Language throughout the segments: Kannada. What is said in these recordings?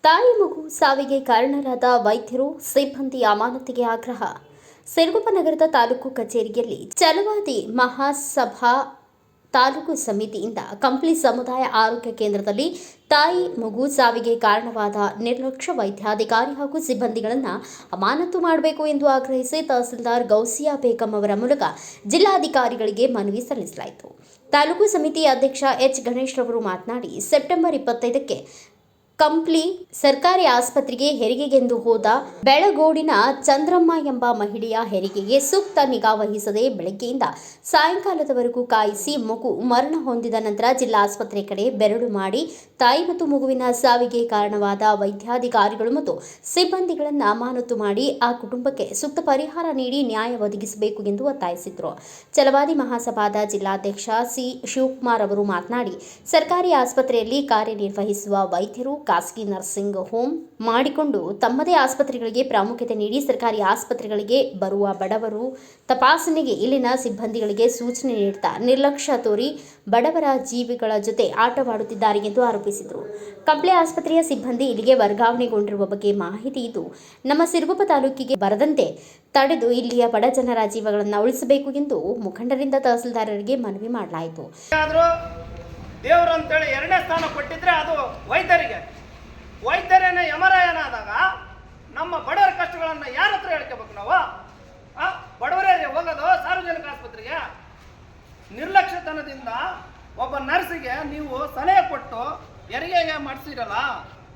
ತಾಯಿ ಮಗು ಸಾವಿಗೆ ಕಾರಣರಾದ ವೈದ್ಯರು ಸಿಬ್ಬಂದಿ ಅಮಾನತಿಗೆ ಆಗ್ರಹ. ಸಿರುಗುಪ್ಪ ನಗರದ ತಾಲೂಕು ಕಚೇರಿಯಲ್ಲಿ ಛಲವಾದಿ ಮಹಾಸಭಾ ತಾಲೂಕು ಸಮಿತಿಯಿಂದ ಕಂಪ್ಲಿ ಸಮುದಾಯ ಆರೋಗ್ಯ ಕೇಂದ್ರದಲ್ಲಿ ತಾಯಿ ಮಗು ಸಾವಿಗೆ ಕಾರಣವಾದ ನಿರ್ಲಕ್ಷ್ಯ ವೈದ್ಯಾಧಿಕಾರಿ ಹಾಗೂ ಸಿಬ್ಬಂದಿಗಳನ್ನು ಅಮಾನತು ಮಾಡಬೇಕು ಎಂದು ಆಗ್ರಹಿಸಿ ತಹಸೀಲ್ದಾರ್ ಗೌಸಿಯಾ ಬೇಗಂ ಅವರ ಮೂಲಕ ಜಿಲ್ಲಾಧಿಕಾರಿಗಳಿಗೆ ಮನವಿ ಸಲ್ಲಿಸಲಾಯಿತು. ತಾಲೂಕು ಸಮಿತಿ ಅಧ್ಯಕ್ಷ ಎಚ್ ಗಣೇಶ್ ರವರು ಮಾತನಾಡಿ, ಸೆಪ್ಟೆಂಬರ್ 25ಕ್ಕೆ ಕಂಪ್ಲಿ ಸರ್ಕಾರಿ ಆಸ್ಪತ್ರೆಗೆ ಹೆರಿಗೆಗೆಂದು ಹೋದ ಬೆಳಗೋಡಿನ ಚಂದ್ರಮ್ಮ ಎಂಬ ಮಹಿಳೆಯ ಹೆರಿಗೆಗೆ ಸೂಕ್ತ ನಿಗಾ ವಹಿಸದೆ ಬೆಳಗ್ಗೆಯಿಂದ ಸಾಯಂಕಾಲದವರೆಗೂ ಕಾಯಿಸಿ ಮಗು ಮರಣ ಹೊಂದಿದ ನಂತರ ಜಿಲ್ಲಾಸ್ಪತ್ರೆ ಕಡೆ ಬೆರಳು ಮಾಡಿ ತಾಯಿ ಮತ್ತು ಮಗುವಿನ ಸಾವಿಗೆ ಕಾರಣವಾದ ವೈದ್ಯಾಧಿಕಾರಿಗಳು ಮತ್ತು ಸಿಬ್ಬಂದಿಗಳನ್ನು ಅಮಾನತು ಮಾಡಿ ಆ ಕುಟುಂಬಕ್ಕೆ ಸೂಕ್ತ ಪರಿಹಾರ ನೀಡಿ ನ್ಯಾಯ ಒದಗಿಸಬೇಕು ಎಂದು ಒತ್ತಾಯಿಸಿದರು. ಛಲವಾದಿ ಮಹಾಸಭಾದ ಜಿಲ್ಲಾಧ್ಯಕ್ಷ ಸಿ ಶಿವಕುಮಾರ್ ಅವರು ಮಾತನಾಡಿ, ಸರ್ಕಾರಿ ಆಸ್ಪತ್ರೆಯಲ್ಲಿ ಕಾರ್ಯನಿರ್ವಹಿಸುವ ವೈದ್ಯರು ಖಾಸಗಿ ನರ್ಸಿಂಗ್ ಹೋಮ್ ಮಾಡಿಕೊಂಡು ತಮ್ಮದೇ ಆಸ್ಪತ್ರೆಗಳಿಗೆ ಪ್ರಾಮುಖ್ಯತೆ ನೀಡಿ ಸರ್ಕಾರಿ ಆಸ್ಪತ್ರೆಗಳಿಗೆ ಬರುವ ಬಡವರು ತಪಾಸಣೆಗೆ ಇಲ್ಲಿನ ಸಿಬ್ಬಂದಿಗಳಿಗೆ ಸೂಚನೆ ನೀಡುತ್ತಾ ನಿರ್ಲಕ್ಷ್ಯ ತೋರಿ ಬಡವರ ಜೀವಿಗಳ ಜೊತೆ ಆಟವಾಡುತ್ತಿದ್ದಾರೆ ಎಂದು ಆರೋಪಿಸಿದರು. ಕಂಪ್ಲಿ ಆಸ್ಪತ್ರೆಯ ಸಿಬ್ಬಂದಿ ಇಲ್ಲಿಗೆ ವರ್ಗಾವಣೆಗೊಂಡಿರುವ ಬಗ್ಗೆ ಮಾಹಿತಿ ಇದ್ದು ನಮ್ಮ ಸಿರುಗುಪ್ಪ ತಾಲೂಕಿಗೆ ಬರದಂತೆ ತಡೆದು ಇಲ್ಲಿಯ ಬಡ ಜನರ ಜೀವಗಳನ್ನು ಉಳಿಸಬೇಕು ಎಂದು ಮುಖಂಡರಿಂದ ತಹಸೀಲ್ದಾರರಿಗೆ ಮನವಿ ಮಾಡಲಾಯಿತು. ದೇವರು ಅಂತೇಳಿ ಎರಡನೇ ಸ್ಥಾನ ಕೊಟ್ಟಿದ್ರೆ ಅದು ವೈದ್ಯರೇನ ಯಮರಾಯನಾದಾಗ ನಮ್ಮ ಬಡವರ ಕಷ್ಟಗಳನ್ನು ಯಾರ ಹತ್ರ ಹೇಳ್ಕೋಬೇಕು? ನಾವು ಬಡವರೇ ಹೋಗೋದು ಸಾರ್ವಜನಿಕ ಆಸ್ಪತ್ರೆಗೆ. ನಿರ್ಲಕ್ಷ್ಯತನದಿಂದ ಒಬ್ಬ ನರ್ಸಿಗೆ ನೀವು ಸಲಹೆ ಕೊಟ್ಟು ಹೆರಿಗೆ ಮಾಡಿಸಿರಲ್ಲ,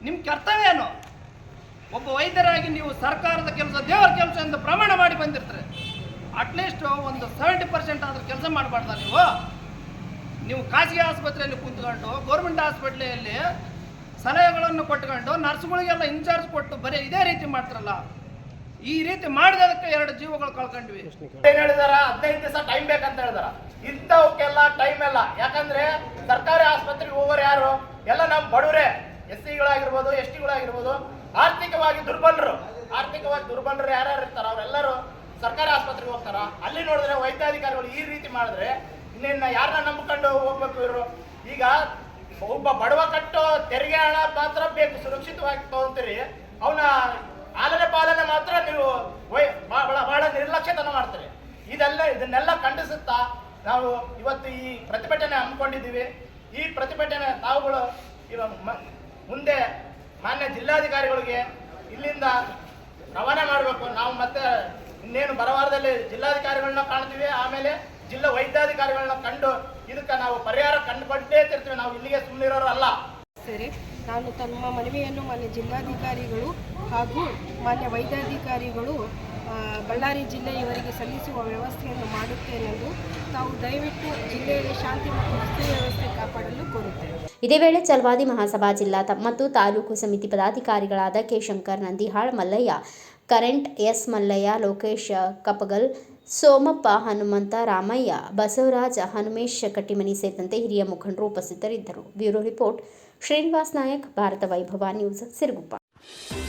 ನಿಮ್ಮ ಕರ್ತವ್ಯ ಏನು? ಒಬ್ಬ ವೈದ್ಯರಾಗಿ ನೀವು ಸರ್ಕಾರದ ಕೆಲಸ, ದೇವರ ಕೆಲಸ ಎಂದು ಪ್ರಮಾಣ ಮಾಡಿ ಬಂದಿರ್ತಾರೆ. ಅಟ್ಲೀಸ್ಟ್ ಒಂದು 70% ಆದ್ರೂ ಕೆಲಸ ಮಾಡಬಾರ್ದ? ನೀವು ಖಾಸಗಿ ಆಸ್ಪತ್ರೆಯಲ್ಲಿ ಕುಂತ್ಕೊಂಡು ಗೌರ್ಮೆಂಟ್ ಹಾಸ್ಪಿಟ್ಲೆಯಲ್ಲಿ ಸಲಹೆಗಳನ್ನು ಕೊಟ್ಕೊಂಡು ನರ್ಸ್ಗಳಿಗೆಲ್ಲ ಇನ್ಚಾರ್ಜ್ ಕೊಟ್ಟು ಬರೀ ಇದೇ ರೀತಿ ಮಾಡ್ತಾರಲ್ಲ. ಈ ರೀತಿ ಮಾಡಿದಕ್ಕೆ 2 ಜೀವಗಳು ಕಳ್ಕೊಂಡ್ವಿ. ಏನ್ ಹೇಳಿದಾರ? 15 ದಿವಸ ಟೈಮ್ ಬೇಕಂತ ಹೇಳಿದಾರ. ಇಂಥವಕ್ಕೆಲ್ಲ ಟೈಮ್ ಇಲ್ಲ. ಯಾಕಂದ್ರೆ ಸರ್ಕಾರಿ ಆಸ್ಪತ್ರೆಗೆ ಹೋಗೋರು ಯಾರು? ಎಲ್ಲ ನಮ್ಮ ಬಡವರೇ, SC-ಗಳಾಗಿರ್ಬೋದು, ST-ಗಳಾಗಿರ್ಬೋದು, ಆರ್ಥಿಕವಾಗಿ ದುರ್ಬಲರು ಯಾರ್ಯಾರು ಇರ್ತಾರ ಅವರೆಲ್ಲರೂ ಸರ್ಕಾರಿ ಆಸ್ಪತ್ರೆಗೆ ಹೋಗ್ತಾರ. ಅಲ್ಲಿ ನೋಡಿದ್ರೆ ವೈದ್ಯಾಧಿಕಾರಿಗಳು ಈ ರೀತಿ ಮಾಡಿದ್ರೆ ಇನ್ನೇನ ಯಾರನ್ನ ನಂಬಿಕೊಂಡು ಹೋಗ್ಬೇಕು ಇವರು? ಈಗ ಒಬ್ಬ ಬಡವ ಕಟ್ಟೋ ತೆರಿಗೆ ಹಣ ಮಾತ್ರ ಬೇಕು, ಸುರಕ್ಷಿತವಾಗಿ ತಗೊಂತೀರಿ. ಅವನ ಪಾಲನೆ ಮಾತ್ರ ನೀವು ಬಹಳ ನಿರ್ಲಕ್ಷ್ಯತನ ಮಾಡ್ತೀರಿ. ಇದನ್ನೆಲ್ಲ ಖಂಡಿಸುತ್ತಾ ನಾವು ಇವತ್ತು ಈ ಪ್ರತಿಭಟನೆ ಹಮ್ಮಿಕೊಂಡಿದ್ದೀವಿ. ಈ ಪ್ರತಿಭಟನೆ ತಾವುಗಳು ಮುಂದೆ ಮಾನ್ಯ ಜಿಲ್ಲಾಧಿಕಾರಿಗಳಿಗೆ ಇಲ್ಲಿಂದ ರವಾನೆ ಮಾಡಬೇಕು. ನಾವು ಮತ್ತೆ ಇನ್ನೇನು ಬರವಾರದಲ್ಲಿ ಜಿಲ್ಲಾಧಿಕಾರಿಗಳನ್ನ ಕಾಣ್ತೀವಿ, ಆಮೇಲೆ ಜಿಲ್ಲಾ ವೈದ್ಯಾಧಿಕಾರಿಗಳನ್ನ ಕಂಡು ಇದಕ್ಕೆ ನಾವು ಪರಿಹಾರ ಕಂಡುಕೊಂಡೇ ತಿರ್ತೀವಿ. ನಾವು ಇಲ್ಲಿಗೆ ಸುಮ್ಮನಿರೋರು ಅಲ್ಲ. ಸರಿ, ನಾನು ತಮ್ಮ ಮನವಿಯನ್ನು ಮಾನ್ಯ ಜಿಲ್ಲಾಧಿಕಾರಿಗಳು ಹಾಗೂ ಮಾನ್ಯ ವೈದ್ಯಾಧಿಕಾರಿಗಳು ಬಳ್ಳಾರಿ ಜಿಲ್ಲೆ ಇವರಿಗೆ ಸಲ್ಲಿಸುವ ವ್ಯವಸ್ಥೆಯನ್ನು ಮಾಡುತ್ತೇನೆಂದು ತಾವು ದಯವಿಟ್ಟು ಜಿಲ್ಲೆಯಲ್ಲಿ ಶಾಂತಿ ಮತ್ತು ಸುವ್ಯವಸ್ಥೆ ಕಾಪಾಡಲು ಕೋರುತ್ತೇವೆ. ಇದೇ ವೇಳೆ ಛಲವಾದಿ ಮಹಾಸಭಾ ಜಿಲ್ಲಾ ಮತ್ತು ತಾಲೂಕು ಸಮಿತಿ ಪದಾಧಿಕಾರಿಗಳಾದ K Shankar, Nandihal Mallayya, current S Mallayya, Lokesh Kapagal, Somappa, Hanumantha, Ramayya, Basavaraja, Hanumesh Kattimani ಸೇರಿದಂತೆ ಹಿರಿಯ ಮುಖಂಡರು ಉಪಸ್ಥಿತರಿದ್ದರು. Bureau report Srinivas Nayak, Bharata Vaibhava news, Siruguppa.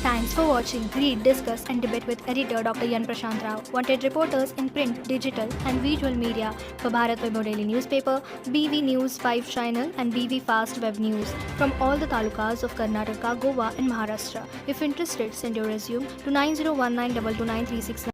Thanks for watching. Read, discuss and debate with editor Dr. Yan Prashant Rao. Wanted reporters in print, digital and visual media for Bharat Vaibhav Daily Newspaper, BV News 5 Channel and BV Fast Web News from all the talukas of Karnataka, Goa and Maharashtra. If interested, send your resume to 9019229369.